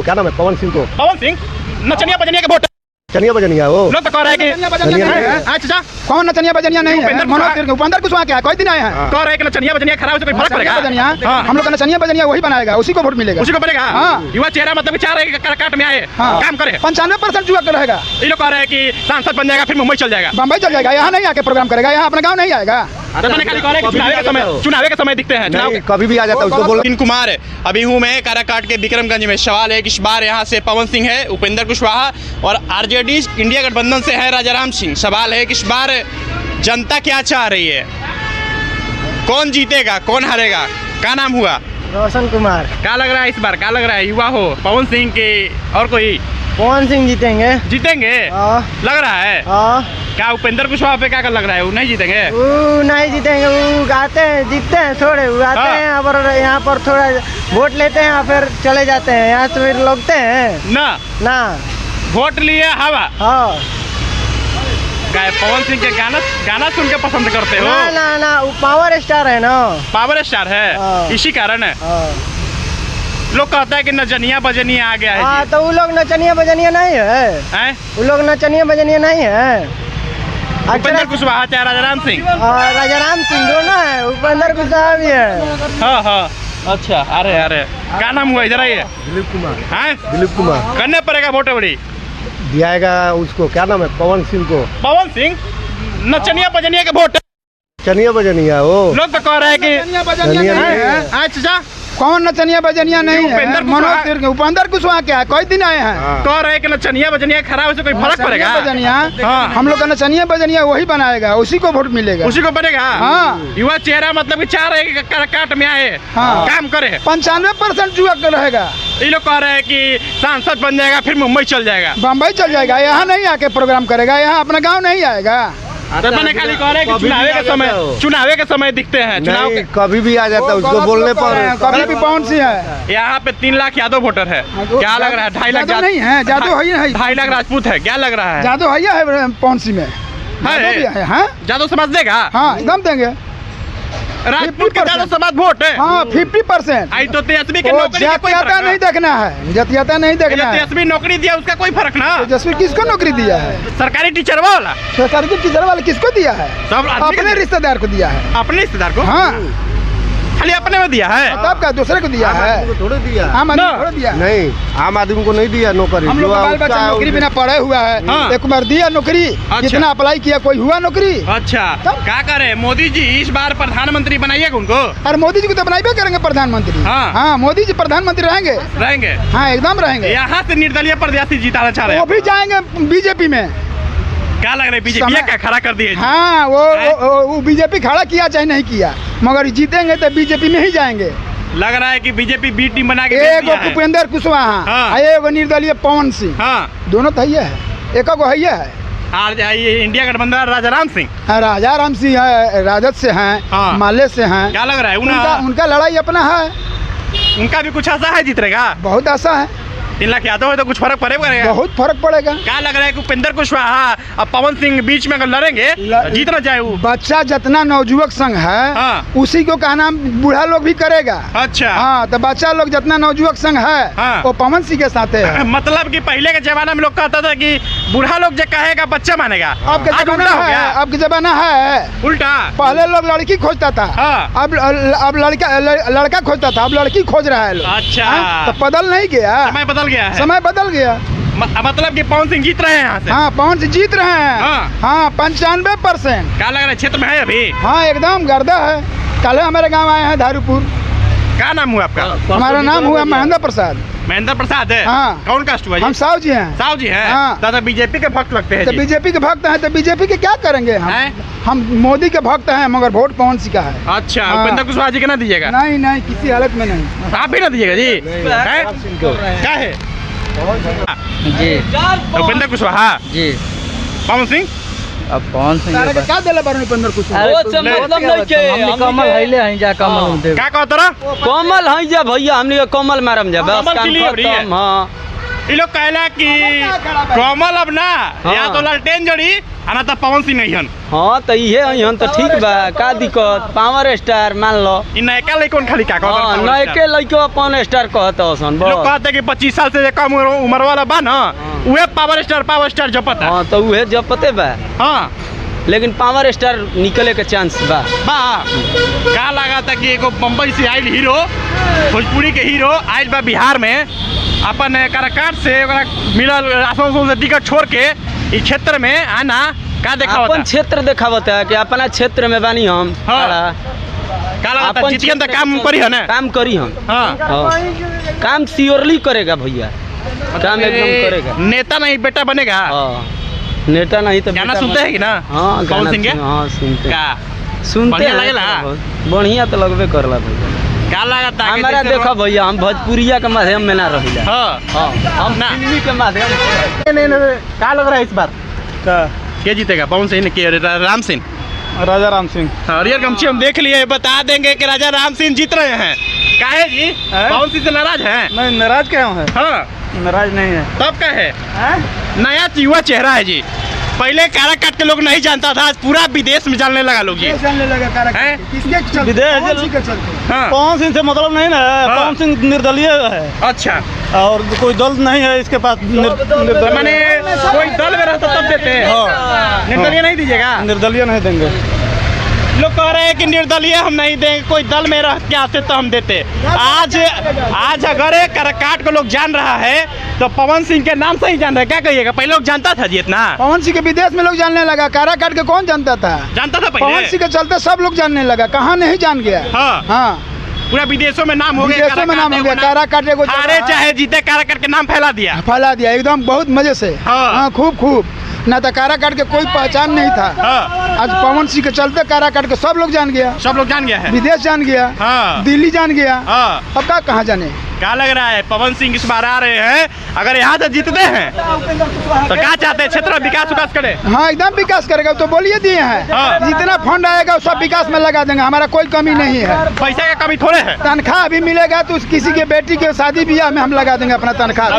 उसको क्या नाम है, पवन सिंह को। पवन सिंह नचनिया बजनिया के वोट, चनिया बजनिया वो लोग तो कह रहे हैं कि अच्छा कौन नचनिया बजनिया नहीं है, मनोज उपेंद्र कुशवाहा क्या कोई दिन आए हैं, कह रहे हैं कि नचनिया बजनिया खराब से कोई फर्क पड़ेगा। बजनिया हम लोग का नचनिया बजनिया वही बनाएगा, उसी को वोट मिलेगा, उसी को पड़ेगा। हाँ। युवा चेहरा मतलब चाह रहे हैं काट में आए काम करे, 95% युवा का रहेगा। ये लोग कह रहे हैं कि सांसद बन जाएगा फिर मुंबई चल जाएगा, बम्बई चल जाएगा, यहाँ नहीं आके प्रोग्राम करेगा, यहाँ अपने गाँव नहीं आएगा। चुनाव के समय दिखते हैं, कभी भी आ जाता है उसको बोलो। तीन कुमार अभी हूँ मैं काराकाट के विक्रमगंज में। सवाल है कि इस बार यहाँ से पवन सिंह है, उपेंद्र कुशवाहा और आरजेडी इंडिया गठबंधन से है राजाराम सिंह। सवाल है कि इस बार जनता क्या चाह रही है, कौन जीतेगा कौन हारेगा, क्या नाम हुआ? रोशन कुमार। क्या लग रहा है इस बार, क्या लग रहा है, युवा हो पवन सिंह के और कोई? पवन सिंह जीतेंगे। जीतेंगे लग रहा है। क्या उपेंद्र कुशवाहा पे क्या लग रहा है, वो नहीं जीतेंगे? वो नहीं जीतेंगे, वो गाते हैं जीतते हैं थोड़े, वो आते हैं और यहाँ पर थोड़ा वोट लेते हैं और फिर चले जाते हैं, यहाँ से फिर लगते हैं ना वोट लिए हवा। हाँ क्या पवन सिंह के गाना सुन के पसंद करते हो? ना वो पावर स्टार है ना, पावर स्टार है, इसी कारण है। लोग कहता है कि नचनिया बजनिया आ गया है। हाँ तो वो लोग नचनिया बजनिया नहीं है, वो लोग नचनिया बजनिया नहीं है। उपेंद्र कुशवाहा चाहे राजाराम सिंह? राजाराम सिंह दोनों है, उपेंद्र कुशवाहा भी है। हाँ अच्छा। अरे क्या नाम हुआ इधर आइए? दिलीप कुमार। हैं दिलीप कुमार। करने पड़ेगा वोट बड़ी दियाएगा उसको, क्या नाम है, पवन सिंह को। पवन सिंह नचनिया बजनिया के वोट, चनिया बजनिया वो। लोग तो कह रहे हैं कि अच्छा कौन नचनिया बजनिया नहीं है, मनोज उपेंद्र कुशवाहा क्या कोई दिन आए हैं, कह रहे हैं कि नचनिया बजनिया खराब से कोई फर्क पड़ेगा। बजनिया हम लोग का नचनिया बजनिया वही बनाएगा, उसी को वोट मिलेगा, उसी को बनेगा। हाँ। युवा चेहरा मतलब कि चाह रहे हैं कि काट में आए काम करे, 95% युवा का रहेगा। ये लोग कह रहे हैं कि सांसद बन जाएगा फिर मुंबई चल जाएगा, बम्बई चल जाएगा, यहाँ नहीं आके प्रोग्राम करेगा, यहाँ अपना गाँव नहीं आएगा। तो मैंने खाली कह रहे हैं कि चुनाव के समय दिखते हैं, चुनाव के कभी भी आ जाता है उसको बोलने पर। कभी भी पवन सिंह है। यहाँ पे 3 लाख यादव वोटर है, क्या लग रहा है? 2.5 लाख नहीं है, जादू है 2.5 लाख राजपूत है, क्या लग रहा है? जादू है पवन सिंह में, जादू समाज देगा? हाँ एकदम देंगे, राजपूत के जादू समाज वोट है। हाँ 50%। आई तो तेजस्वी के नौकरी जातियाता नहीं देखना है, जातियाता नहीं देखना है। तेजस्वी नौकरी दिया उसका कोई फर्क ना। तेजस्वी किसको नौकरी दिया है? सरकारी टीचर वाला, सरकारी के टीचर वाले किसको दिया है? सब अपने रिश्तेदार को दिया है, अपने रिश्तेदार को। हाँ खाली अपने में दिया है, तब का दूसरे को दिया है, थोड़े दिया। आम आदमी को थोड़े दिया नहीं, आम आदमी को नहीं दिया नौकरी। हम लोग बाल बच्चा नौकरी बिना पढ़े हुआ है, एक बार दिया नौकरी, कितना अप्लाई किया, कोई हुआ नौकरी? अच्छा क्या करे मोदी जी इस बार प्रधानमंत्री बनाइएगा उनको? और मोदी जी को तो बनाइबे करेंगे प्रधानमंत्री। हाँ मोदी जी प्रधानमंत्री रहेंगे। हाँ एकदम रहेंगे। यहाँ से निर्दलीय प्रत्याशी जीताना चाह रहे हैं, वो भी जाएंगे बीजेपी में। क्या लग रहा है बीजेपी क्या खड़ा कर दिए? हाँ वो बीजेपी खड़ा किया चाहे नहीं किया, मगर जीतेंगे तो बीजेपी में ही जाएंगे। लग रहा है कि बीजेपी बी टीम बना के एक उपेंद्र कुशवाहा, एक निर्दलीय पवन सिंह, दोनों तो है, एक है इंडिया गठबंधन राजाराम सिंह। राजाराम सिंह है, राजद से हैं, माले से हैं। क्या लग रहा है उनका लड़ाई अपना है, उनका भी कुछ आशा है जीतेगा? बहुत आशा है। 3 लाख यादव है तो कुछ फर्क पड़ेगा? बहुत फर्क पड़ेगा। क्या लग रहा है कि उपेंद्र कुशवाहा और पवन सिंह बीच में अगर लड़ेंगे जीतना चाहे वो? बच्चा जितना नवयुवक संघ है उसी को का नाम बूढ़ा लोग भी करेगा। अच्छा हाँ तो बच्चा लोग जितना नवयुवक संघ है वो पवन सिंह के साथ है। मतलब कि पहले के जमाना में लोग कहता था कि बूढ़ा लोग जो कहेगा बच्चा मानेगा, अब के जमाना है उल्टा। पहले लोग लड़की खोजता था, अब लड़का खोजता था, अब लड़की खोज रहा है। अच्छा तो बदल नहीं गया, समय बदल गया। मतलब कि पवन सिंह जीत रहे हैं यहाँ से? हाँ पवन सिंह जीत रहे हैं। हाँ 95%। क्या लग रहा है क्षेत्र में है अभी? हाँ एकदम गर्दा है। कल हमारे गांव आए हैं धारूपुर। क्या नाम हुआ आपका? हमारा नाम हुआ महेंद्र प्रसाद। महेंद्र प्रसाद है? हाँ। कौन कास्ट हुआ? हम साहु जी हैं। साहु जी हैं? हाँ। दादा बीजेपी के भक्त लगते हैं। तो बीजेपी के भक्त हैं तो बीजेपी के क्या करेंगे हम मोदी के भक्त हैं, मगर वोट पवन सिंह का है। अच्छा उपेंद्र कुशवाहा जी के ना दीजिएगा? नहीं किसी हालत में नहीं। आप भी ना दीजिएगा जी? क्या है जी उपेंद्र कुशवाहा जी, पवन सिंह? अब पवन सिंह क्या दिला बार उपेंद्र कुशवाहा? मतलब नहीं के हम कमल हइले हैं जा कमल दे। क्या कहत रहा? कमल है जा भैया, हमनी के कमल मारम जा बस काम खत्म। हां ये लोग कहला कि कमल अब ना या तो लालटेन जड़ी आना तो पवन सिंह नहीं हन। हाँ तो ये हन तो ठीक बा का दिक्कत पावर स्टार मान लो इन नयका लइकन खाली का कहत हाँ नयके लइको अपन स्टार कहत हसन लोग कहते कि 25 साल से कम उम्र वाला बा ना उहे पावर स्टार जपता। हाँ तो उहे जपते बा हाँ लेकिन पावर स्टार निकले के चांस बा का लगा था कि एगो बम्बई से आयल हीरो भोजपुरी के हीरो आयल बा बिहार में अपन काराकाट से मिलल आसनसोल से टिकट छोड़ के इस क्षेत्र में आना का देखा अपन क्षेत्र देखावता है कि अपना क्षेत्र में बानी हम का लगा जीतियन तो काम करी है ना काम करी हम हाँ काम श्योरली करेगा भैया काम एकदम करेगा नेता नहीं बेटा बनेगा। नेता नहीं तो गाना सुनते हैं कि ना हाँ पवन सिंह के हाँ सुनते का सुनते हैं लगेला बढ़िया तो लगबे करला भैया का लगा था हमारा देखो भैया हम भोजपुरिया के माध्यम में ना रहिला हाँ हम ना फिल्मी के माध्यम क्या लग रहा है इस बार क्या जीतेगा पवन सिंह के राम सिंह राजा राम सिंह हरियर गमछी हम देख लिए बता देंगे कि राजा राम सिंह जीत रहे हैं काहे जी पवन सिंह से नाराज हैं? नहीं नाराज क्या है? हाँ नाराज नहीं है। तब क्या है नया युवा चेहरा है जी पहले काराकाट के लोग नहीं जानता था आज पूरा विदेश में जानने लगा लोग ये जानने लगा काराकाट किसके चलते विदेश हाँ पवन सिंह से मतलब नहीं ना पवन सिंह निर्दलीय है अच्छा और कोई दल नहीं है इसके पास तो मैंने कोई दल में रहता तब देते हैं निर्दलीय नहीं दीजिएगा निर्दलीय नहीं देंगे लोग कह रहे हैं कि निर्दलीय हम नहीं देंगे कोई दल में रह के आते तो हम देते आज अगर काराकाट को लोग जान रहा है तो पवन सिंह के नाम से ही जान रहा है क्या कहिएगा पहले लोग जानता था जी इतना पवन सिंह के विदेश में लोग जानने लगा काराकाट के कौन जानता था जानता था पवन पहले सिंह के चलते सब लोग जानने लगा कहाँ नहीं जान गया हाँ हाँ पूरा विदेशों में नाम हो गया विदेशों में नाम हो गया काराकाट एगो हारे चाहे जीते काराकाट के नाम फैला दिया फैला दिया एकदम बहुत मजे से हाँ। खूब ना तो काराकाट के कोई पहचान नहीं था आज पवन सिंह के चलते काराकाट के सब लोग जान गया सब लोग जान गया है विदेश जान गया हाँ। दिल्ली जान गया हाँ। अब कहाँ जाने क्या लग रहा है पवन सिंह इस बार आ रहे हैं अगर यहाँ से जीतते हैं तो क्या चाहते हैं क्षेत्र में विकास करे हाँ एकदम विकास करेगा तो बोलिए दिए हैं हाँ। जितना फंड आएगा सब विकास में लगा देंगे हमारा कोई कमी नहीं है पैसा का कमी थोड़े है तनख्वाह भी मिलेगा तो किसी के बेटी के शादी ब्याह में हम लगा देंगे अपना तनख्वाह